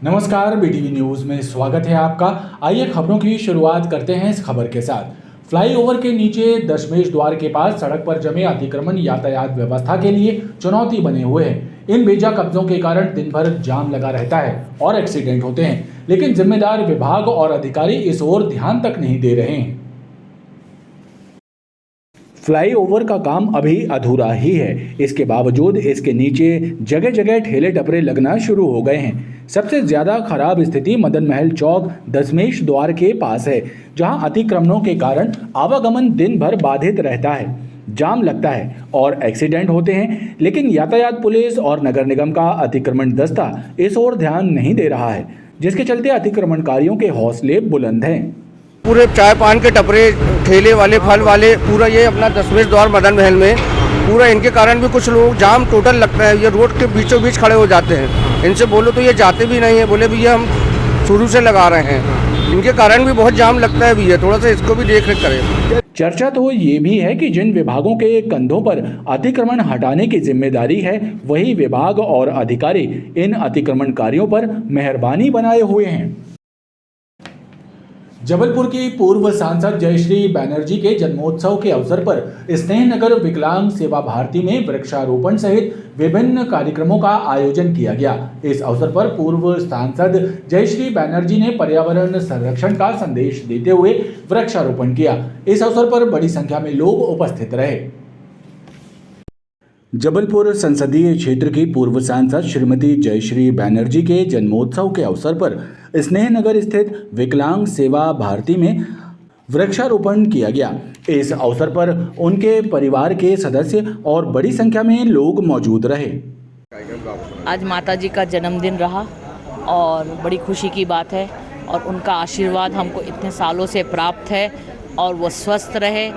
नमस्कार, BTV news में स्वागत है आपका। आइए खबरों की शुरुआत करते हैं इस खबर के साथ। फ्लाईओवर के नीचे दशमेश द्वार के पास सड़क पर जमे अतिक्रमण यातायात व्यवस्था के लिए चुनौती बने हुए हैं। इन बेजा कब्जों के कारण दिन भर जाम लगा रहता है और एक्सीडेंट होते हैं, लेकिन जिम्मेदार विभाग और अधिकारी इस ओर ध्यान तक नहीं दे रहे हैं। फ्लाईओवर का काम अभी अधूरा ही है। इसके बावजूद इसके नीचे जगह जगह ठेले टपरे लगना शुरू हो गए हैं। सबसे ज्यादा खराब स्थिति मदन महल चौक दशमेश द्वार के पास है, जहां अतिक्रमणों के कारण आवागमन दिन भर बाधित रहता है, जाम लगता है और एक्सीडेंट होते हैं। लेकिन यातायात पुलिस और नगर निगम का अतिक्रमण दस्ता इस ओर ध्यान नहीं दे रहा है, जिसके चलते अतिक्रमणकारियों के हौसले बुलंद हैं। पूरे चाय पान के टपरे, ठेले वाले, फल वाले, पूरा ये अपना दशमेश द्वार मदन महल में पूरा इनके कारण भी कुछ लोग जाम टोटल लगता है। ये रोड के बीचों बीच खड़े हो जाते हैं। इनसे बोलो तो ये जाते भी नहीं है, बोले भैया हम शुरू से लगा रहे हैं। इनके कारण भी बहुत जाम लगता है भैया, थोड़ा सा इसको भी देख रेख करें। चर्चा तो ये भी है कि जिन विभागों के कंधों पर अतिक्रमण हटाने की जिम्मेदारी है, वही विभाग और अधिकारी इन अतिक्रमणकारियों पर मेहरबानी बनाए हुए हैं। जबलपुर की पूर्व सांसद जयश्री बैनर्जी के जन्मोत्सव के अवसर पर स्नेहनगर विकलांग सेवा भारती में वृक्षारोपण सहित विभिन्न कार्यक्रमों का आयोजन किया गया। इस अवसर पर पूर्व सांसद जयश्री बैनर्जी ने पर्यावरण संरक्षण का संदेश देते हुए वृक्षारोपण किया। इस अवसर पर बड़ी संख्या में लोग उपस्थित रहे। जबलपुर संसदीय क्षेत्र की पूर्व सांसद श्रीमती जयश्री बैनर्जी के जन्मोत्सव के अवसर पर स्नेहनगर स्थित विकलांग सेवा भारती में वृक्षारोपण किया गया। इस अवसर पर उनके परिवार के सदस्य और बड़ी संख्या में लोग मौजूद रहे। आज माता जी का जन्मदिन रहा और बड़ी खुशी की बात है, और उनका आशीर्वाद हमको इतने सालों से प्राप्त है और वो स्वस्थ रहे।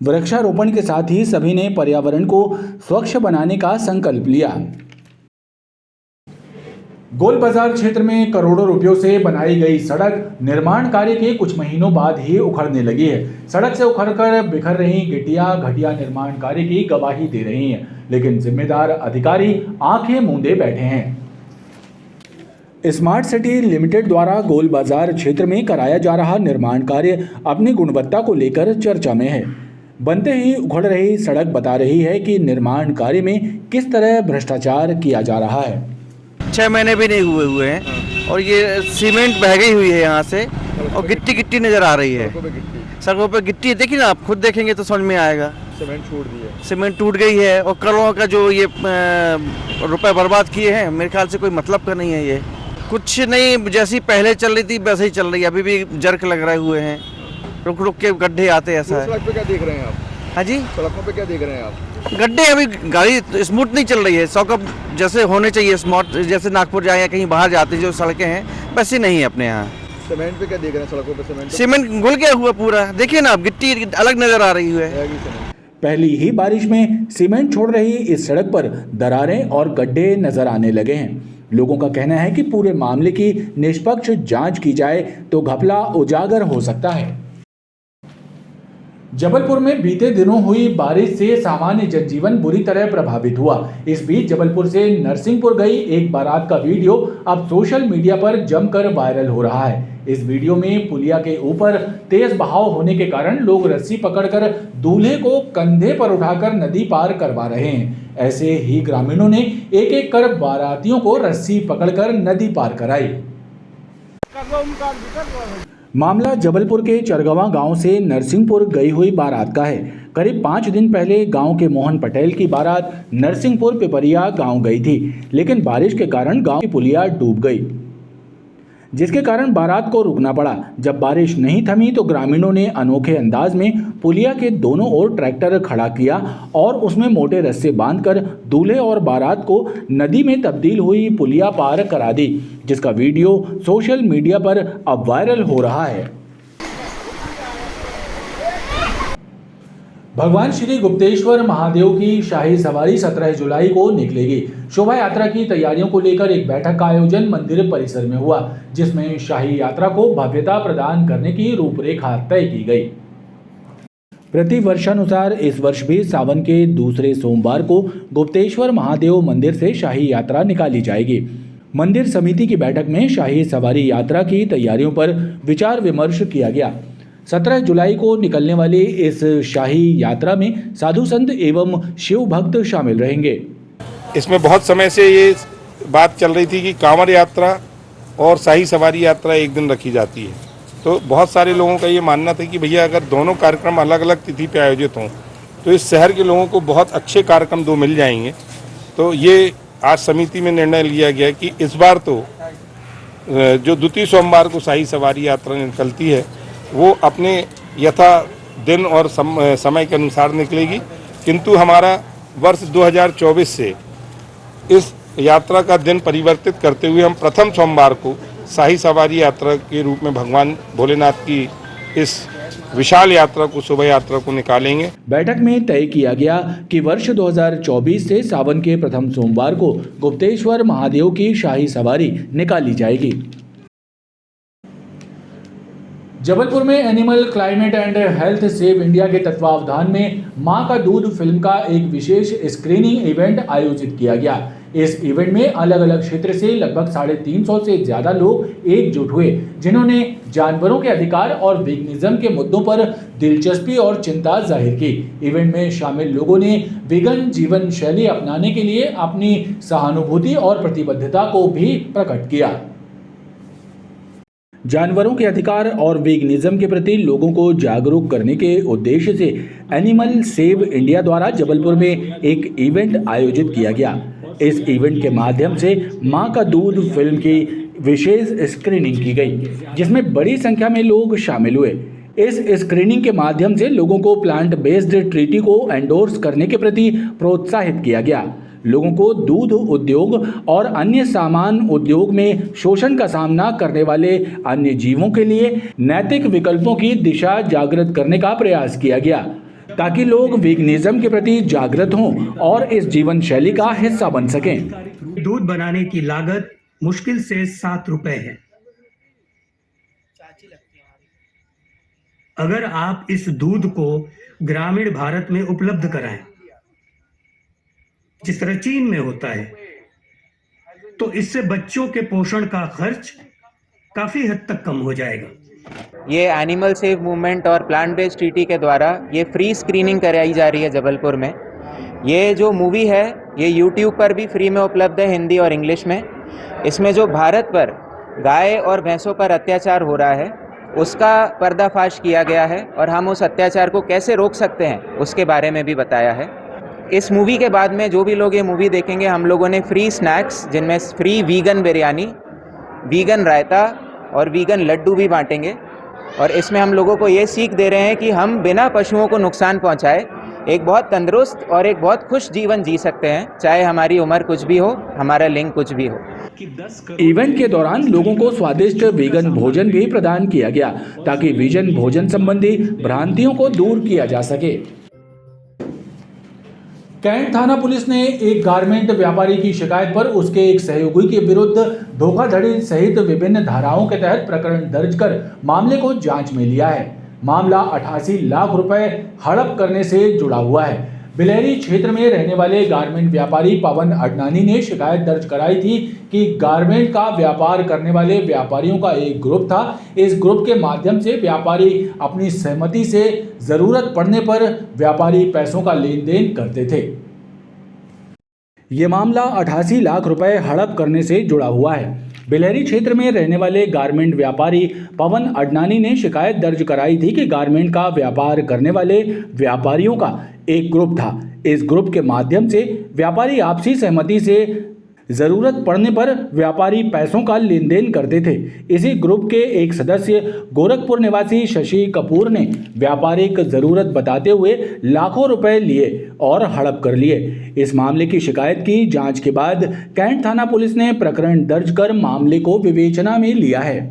वृक्षारोपण के साथ ही सभी ने पर्यावरण को स्वच्छ बनाने का संकल्प लिया। गोल बाजार क्षेत्र में करोड़ों रुपयों से बनाई गई सड़क निर्माण कार्य के कुछ महीनों बाद ही उखड़ने लगी है। सड़क से उखड़कर बिखर रही गिट्टियां घटिया निर्माण कार्य की गवाही दे रही हैं, लेकिन जिम्मेदार अधिकारी आंखें मूंदे बैठे हैं। स्मार्ट सिटी लिमिटेड द्वारा गोल बाजार क्षेत्र में कराया जा रहा निर्माण कार्य अपनी गुणवत्ता को लेकर चर्चा में है। बनते ही उखड़ रही सड़क बता रही है कि निर्माण कार्य में किस तरह भ्रष्टाचार किया जा रहा है। 6 महीने भी नहीं हुए हैं और ये सीमेंट बह गई हुई है यहाँ से, और गिट्टी गिट्टी नजर आ रही है। सड़कों पे गिट्टी देखिए ना, आप खुद देखेंगे तो समझ में आएगा। सीमेंट टूट गई है और करोड़ों का जो ये रुपए बर्बाद किए हैं, मेरे ख्याल से कोई मतलब का नहीं है। ये कुछ नहीं, जैसी पहले चल रही थी वैसे ही चल रही है। अभी भी जर्क लग रहे हुए हैं, रुक रुक के गड्ढे आते हैं। ऐसा है। सड़क पे क्या देख रहे हैं आप? हाँ जी, सड़कों पे क्या देख रहे हैं आप? गड्ढे। अभी गाड़ी स्मूथ नहीं चल रही है। सड़क जैसे होने चाहिए स्मूथ, जैसे नागपुर जाए या कहीं बाहर जाते जो सड़कें हैं वैसी नहीं है अपने यहाँ। सीमेंट पे क्या देख रहे हैं? सड़कों पे सीमेंट घुल गया हुआ पूरा, देखिए ना, गिट्टी अलग नजर आ रही है। पहली ही बारिश में सीमेंट छोड़ रही इस सड़क पर दरारें और गड्ढे नजर आने लगे हैं। लोगों का कहना है कि पूरे मामले की निष्पक्ष जांच की जाए तो घपला उजागर हो सकता है। जबलपुर में बीते दिनों हुई बारिश से सामान्य जनजीवन बुरी तरह प्रभावित हुआ। इस बीच जबलपुर से नरसिंहपुर गई एक बारात का वीडियो अब सोशल मीडिया पर जमकर वायरल हो रहा है। इस वीडियो में पुलिया के ऊपर तेज बहाव होने के कारण लोग रस्सी पकड़कर दूल्हे को कंधे पर उठाकर नदी पार करवा रहे हैं। ऐसे ही ग्रामीणों ने एक एक कर बारातियों को रस्सी पकड़कर नदी पार कराई। मामला जबलपुर के चरगवा गांव से नरसिंहपुर गई हुई बारात का है। करीब 5 दिन पहले गांव के मोहन पटेल की बारात नरसिंहपुर पिपरिया गांव गई थी, लेकिन बारिश के कारण गांव की पुलिया डूब गई, जिसके कारण बारात को रुकना पड़ा। जब बारिश नहीं थमी तो ग्रामीणों ने अनोखे अंदाज में पुलिया के दोनों ओर ट्रैक्टर खड़ा किया और उसमें मोटे रस्से बांधकर दूल्हे और बारात को नदी में तब्दील हुई पुलिया पार करा दी, जिसका वीडियो सोशल मीडिया पर अब वायरल हो रहा है। भगवान श्री गुप्तेश्वर महादेव की शाही सवारी 17 जुलाई को निकलेगी। शोभा यात्रा की तैयारियों को लेकर एक बैठक का आयोजन मंदिर परिसर में हुआ, जिसमें शाही यात्रा को भव्यता प्रदान करने की रूपरेखा तय की गई। प्रति वर्षानुसार इस वर्ष भी सावन के दूसरे सोमवार को गुप्तेश्वर महादेव मंदिर से शाही यात्रा निकाली जाएगी। मंदिर समिति की बैठक में शाही सवारी यात्रा की तैयारियों पर विचार विमर्श किया गया। 17 जुलाई को निकलने वाली इस शाही यात्रा में साधु संत एवं शिव भक्त शामिल रहेंगे। इसमें बहुत समय से ये बात चल रही थी कि कांवड़ यात्रा और शाही सवारी यात्रा एक दिन रखी जाती है, तो बहुत सारे लोगों का ये मानना था कि भैया अगर दोनों कार्यक्रम अलग अलग तिथि पे आयोजित हों तो इस शहर के लोगों को बहुत अच्छे कार्यक्रम दो मिल जाएंगे। तो ये आज समिति में निर्णय लिया गया कि इस बार तो जो द्वितीय सोमवार को शाही सवारी यात्रा निकलती है वो अपने यथा दिन और समय के अनुसार निकलेगी, किंतु हमारा वर्ष 2024 से इस यात्रा का दिन परिवर्तित करते हुए हम प्रथम सोमवार को शाही सवारी यात्रा के रूप में भगवान भोलेनाथ की इस विशाल यात्रा को, शोभा यात्रा को निकालेंगे। बैठक में तय किया गया कि वर्ष 2024 से सावन के प्रथम सोमवार को गुप्तेश्वर महादेव की शाही सवारी निकाली जाएगी। जबलपुर में animal climate and health save India के तत्वावधान में मां का दूध फिल्म का एक विशेष स्क्रीनिंग इवेंट आयोजित किया गया। इस इवेंट में अलग अलग क्षेत्र से लगभग 350 से ज्यादा लोग एकजुट हुए, जिन्होंने जानवरों के अधिकार और वेगनिज्म के मुद्दों पर दिलचस्पी और चिंता जाहिर की। इवेंट में शामिल लोगों ने वेगन जीवन शैली अपनाने के लिए अपनी सहानुभूति और प्रतिबद्धता को भी प्रकट किया। जानवरों के अधिकार और वेगनिज्म के प्रति लोगों को जागरूक करने के उद्देश्य से एनिमल सेव इंडिया द्वारा जबलपुर में एक इवेंट आयोजित किया गया। इस इवेंट के माध्यम से मां का दूध फिल्म की विशेष स्क्रीनिंग की गई, जिसमें बड़ी संख्या में लोग शामिल हुए। इस स्क्रीनिंग के माध्यम से लोगों को प्लांट बेस्ड ट्रीटी को एंडोर्स करने के प्रति प्रोत्साहित किया गया। लोगों को दूध उद्योग और अन्य सामान उद्योग में शोषण का सामना करने वाले अन्य जीवों के लिए नैतिक विकल्पों की दिशा जागृत करने का प्रयास किया गया, ताकि लोग वेगनिज्म के प्रति जागृत हों और इस जीवन शैली का हिस्सा बन सकें। दूध बनाने की लागत मुश्किल से 7 रुपए है। अगर आप इस दूध को ग्रामीण भारत में उपलब्ध कराएं, जिस तरह चीन में होता है, तो इससे बच्चों के पोषण का खर्च काफी हद तक कम हो जाएगा। ये एनिमल सेव मूवमेंट और प्लांट बेस्ड ट्रीटी के द्वारा ये फ्री स्क्रीनिंग कराई जा रही है जबलपुर में। ये जो मूवी है ये यूट्यूब पर भी फ्री में उपलब्ध है, हिंदी और इंग्लिश में। इसमें जो भारत पर गाय और भैंसों पर अत्याचार हो रहा है उसका पर्दाफाश किया गया है और हम उस अत्याचार को कैसे रोक सकते हैं उसके बारे में भी बताया है। इस मूवी के बाद में जो भी लोग ये मूवी देखेंगे, हम लोगों ने फ्री स्नैक्स जिनमें फ्री वीगन बिरयानी, वीगन रायता और वीगन लड्डू भी बांटेंगे। और इसमें हम लोगों को ये सीख दे रहे हैं कि हम बिना पशुओं को नुकसान पहुंचाए एक बहुत तंदुरुस्त और एक बहुत खुश जीवन जी सकते हैं, चाहे हमारी उम्र कुछ भी हो, हमारा लिंग कुछ भी हो। इवेंट के दौरान लोगों को स्वादिष्ट वीगन भोजन भी प्रदान किया गया, ताकि वीगन भोजन संबंधी भ्रांतियों को दूर किया जा सके। कैंट थाना पुलिस ने एक गारमेंट व्यापारी की शिकायत पर उसके एक सहयोगी के विरुद्ध धोखाधड़ी सहित विभिन्न धाराओं के तहत प्रकरण दर्ज कर मामले को जांच में लिया है। मामला 88 लाख रुपए हड़प करने से जुड़ा हुआ है। बिलेरी क्षेत्र में रहने वाले गारमेंट व्यापारी पवन अडनानी ने शिकायत दर्ज कराई थी कि गारमेंट का व्यापार करने वाले व्यापारियों का एक ग्रुप था। इस ग्रुप के माध्यम से व्यापारी अपनी सहमति से जरूरत पड़ने पर व्यापारी पैसों का लेन देन करते थे। ये मामला 88 लाख रुपए हड़प करने से जुड़ा हुआ है। बिलेरी क्षेत्र में रहने वाले गारमेंट व्यापारी पवन अडनानी ने शिकायत दर्ज कराई थी कि गारमेंट का व्यापार करने वाले व्यापारियों का एक ग्रुप था। इस ग्रुप के माध्यम से व्यापारी आपसी सहमति से जरूरत पड़ने पर व्यापारी पैसों का लेन देन करते थे। इसी ग्रुप के एक सदस्य गोरखपुर निवासी शशि कपूर ने व्यापारिक जरूरत बताते हुए लाखों रुपए लिए और हड़प कर लिए। इस मामले की शिकायत की जांच के बाद कैंट थाना पुलिस ने प्रकरण दर्ज कर मामले को विवेचना में लिया है।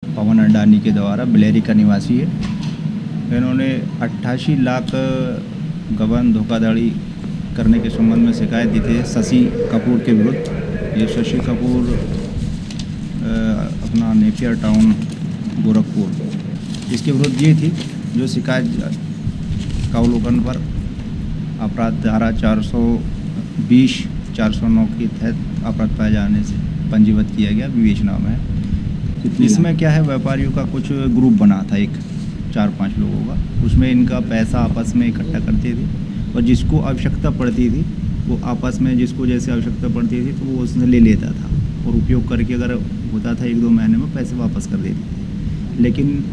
पवन अडनानी के द्वारा बिलेरी का निवासी है। इन्होंने 88 लाख गबन धोखाधड़ी करने के संबंध में शिकायत दी थी शशि कपूर के विरुद्ध। ये शशि कपूर अपना नेपियर टाउन गोरखपुर, इसके विरुद्ध ये थी जो शिकायत का अवलोकन पर अपराध धारा 420, 409 के तहत अपराध पाए जाने से पंजीबद्ध किया गया, विवेचना में है। इसमें क्या है, व्यापारियों का कुछ ग्रुप बना था, एक 4-5 लोगों का। उसमें इनका पैसा आपस में इकट्ठा करते थे और जिसको आवश्यकता पड़ती थी वो आपस में, जिसको जैसे आवश्यकता पड़ती थी तो वो उसने ले लेता था और उपयोग करके अगर होता था 1-2 महीने में पैसे वापस कर देते थे। लेकिन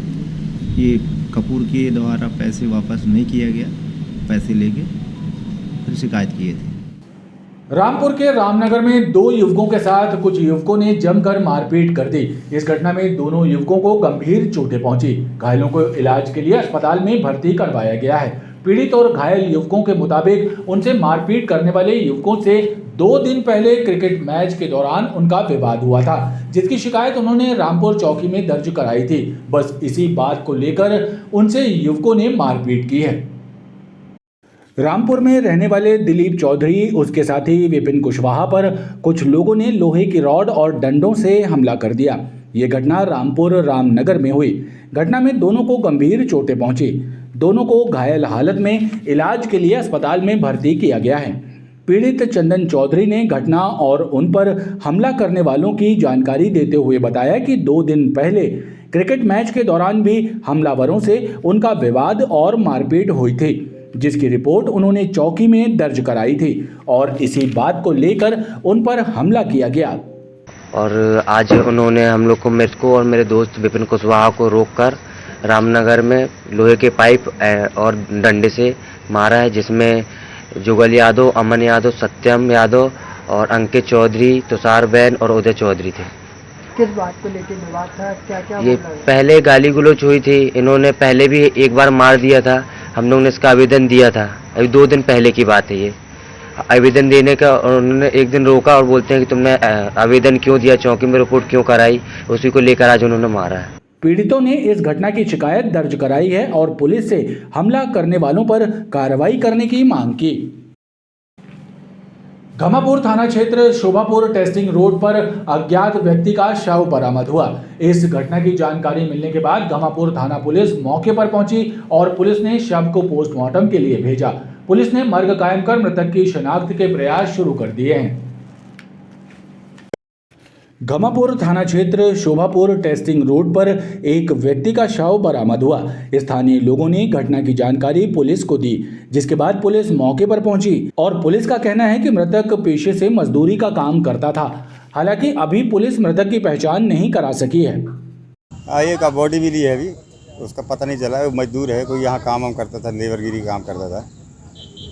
ये कपूर के द्वारा पैसे वापस नहीं किया गया, पैसे लेके फिर शिकायत किए थे। रामपुर के रामनगर में 2 युवकों के साथ कुछ युवकों ने जमकर मारपीट कर दी। इस घटना में दोनों युवकों को गंभीर चोटें पहुंची। घायलों को इलाज के लिए अस्पताल में भर्ती करवाया गया है। पीड़ित और घायल युवकों के मुताबिक उनसे मारपीट करने वाले युवकों से 2 दिन पहले क्रिकेट मैच के दौरान उनका विवाद हुआ था, जिसकी शिकायत उन्होंने रामपुर चौकी में दर्ज कराई थी। बस इसी बात को लेकर उनसे युवकों ने मारपीट की है। रामपुर में रहने वाले दिलीप चौधरी, उसके साथी विपिन कुशवाहा पर कुछ लोगों ने लोहे की रॉड और डंडों से हमला कर दिया। ये घटना रामपुर रामनगर में हुई। घटना में दोनों को गंभीर चोटें पहुंची। दोनों को घायल हालत में इलाज के लिए अस्पताल में भर्ती किया गया है। पीड़ित चंदन चौधरी ने घटना और उन पर हमला करने वालों की जानकारी देते हुए बताया कि 2 दिन पहले क्रिकेट मैच के दौरान भी हमलावरों से उनका विवाद और मारपीट हुई थी, जिसकी रिपोर्ट उन्होंने चौकी में दर्ज कराई थी और इसी बात को लेकर उन पर हमला किया गया। और आज उन्होंने हम लोग को, मेरे को और मेरे दोस्त विपिन कुशवाहा को रोककर रामनगर में लोहे के पाइप और डंडे से मारा है, जिसमें जुगल यादव, अमन यादव, सत्यम यादव और अंकित चौधरी, तुषार बैन और उदय चौधरी थे। किस बात को लेकर विवाद था? क्या ये पहले गाली गलौज हुई थी। इन्होंने पहले भी एक बार मार दिया था। हम लोग ने इसका आवेदन दिया था, अभी 2 दिन पहले की बात है ये। आवेदन देने का उन्होंने एक दिन रोका और बोलते हैं कि तुमने आवेदन क्यों दिया, चौकी में रिपोर्ट क्यों कराई, उसी को लेकर आज उन्होंने मारा है। पीड़ितों ने इस घटना की शिकायत दर्ज कराई है और पुलिस से हमला करने वालों पर कार्रवाई करने की मांग की। घमापुर थाना क्षेत्र शोभापुर टेस्टिंग रोड पर अज्ञात व्यक्ति का शव बरामद हुआ। इस घटना की जानकारी मिलने के बाद घमापुर थाना पुलिस मौके पर पहुंची और पुलिस ने शव को पोस्टमार्टम के लिए भेजा। पुलिस ने मर्ग कायम कर मृतक की शिनाख्त के प्रयास शुरू कर दिए हैं। घमापुर थाना क्षेत्र शोभापुर टेस्टिंग रोड पर एक व्यक्ति का शव बरामद हुआ। स्थानीय लोगों ने घटना की जानकारी पुलिस को दी, जिसके बाद पुलिस मौके पर पहुंची और पुलिस का कहना है कि मृतक पेशे से मजदूरी का काम करता था। हालांकि अभी पुलिस मृतक की पहचान नहीं करा सकी है। आए का बॉडी मिली है, अभी उसका पता नहीं चला। वो मजदूर है, कोई यहाँ काम करता था, लेबरगिरी काम करता था।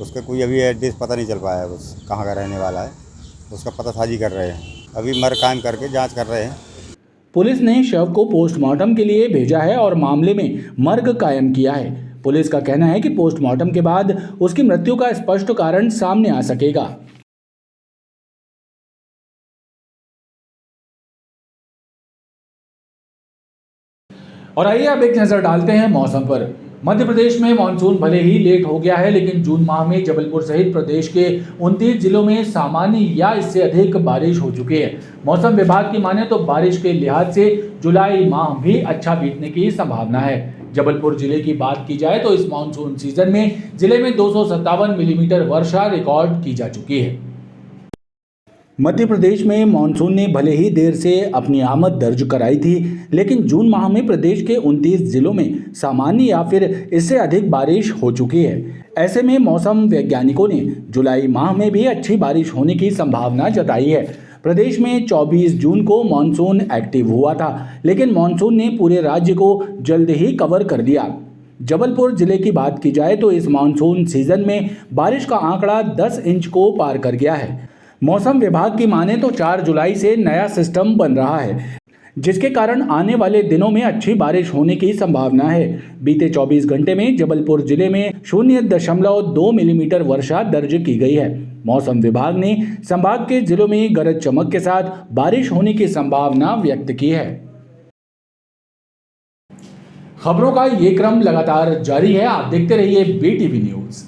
उसका कोई अभी एड्रेस पता नहीं चल पाया, उस कहाँ का रहने वाला है, उसका पता साझी कर रहे हैं। अभी मर कायम करके जांच कर रहे हैं। पुलिस ने शव को पोस्टमार्टम के लिए भेजा है और मामले में मर्ग कायम किया है। पुलिस का कहना है कि पोस्टमार्टम के बाद उसकी मृत्यु का स्पष्ट कारण सामने आ सकेगा। और आइए अब एक नजर डालते हैं मौसम पर। मध्य प्रदेश में मानसून भले ही लेट हो गया है, लेकिन जून माह में जबलपुर सहित प्रदेश के 29 जिलों में सामान्य या इससे अधिक बारिश हो चुकी है। मौसम विभाग की माने तो बारिश के लिहाज से जुलाई माह भी अच्छा बीतने की संभावना है। जबलपुर जिले की बात की जाए तो इस मानसून सीजन में जिले में 257 मिलीमीटर वर्षा रिकॉर्ड की जा चुकी है। मध्य प्रदेश में मानसून ने भले ही देर से अपनी आमद दर्ज कराई थी, लेकिन जून माह में प्रदेश के 29 जिलों में सामान्य या फिर इससे अधिक बारिश हो चुकी है। ऐसे में मौसम वैज्ञानिकों ने जुलाई माह में भी अच्छी बारिश होने की संभावना जताई है। प्रदेश में 24 जून को मानसून एक्टिव हुआ था, लेकिन मानसून ने पूरे राज्य को जल्द ही कवर कर दिया। जबलपुर जिले की बात की जाए तो इस मानसून सीजन में बारिश का आंकड़ा 10 इंच को पार कर गया है। मौसम विभाग की माने तो 4 जुलाई से नया सिस्टम बन रहा है, जिसके कारण आने वाले दिनों में अच्छी बारिश होने की संभावना है। बीते 24 घंटे में जबलपुर जिले में 0.2 मिलीमीटर वर्षा दर्ज की गई है। मौसम विभाग ने संभाग के जिलों में गरज चमक के साथ बारिश होने की संभावना व्यक्त की है। खबरों का ये क्रम लगातार जारी है। आप देखते रहिए BTV न्यूज।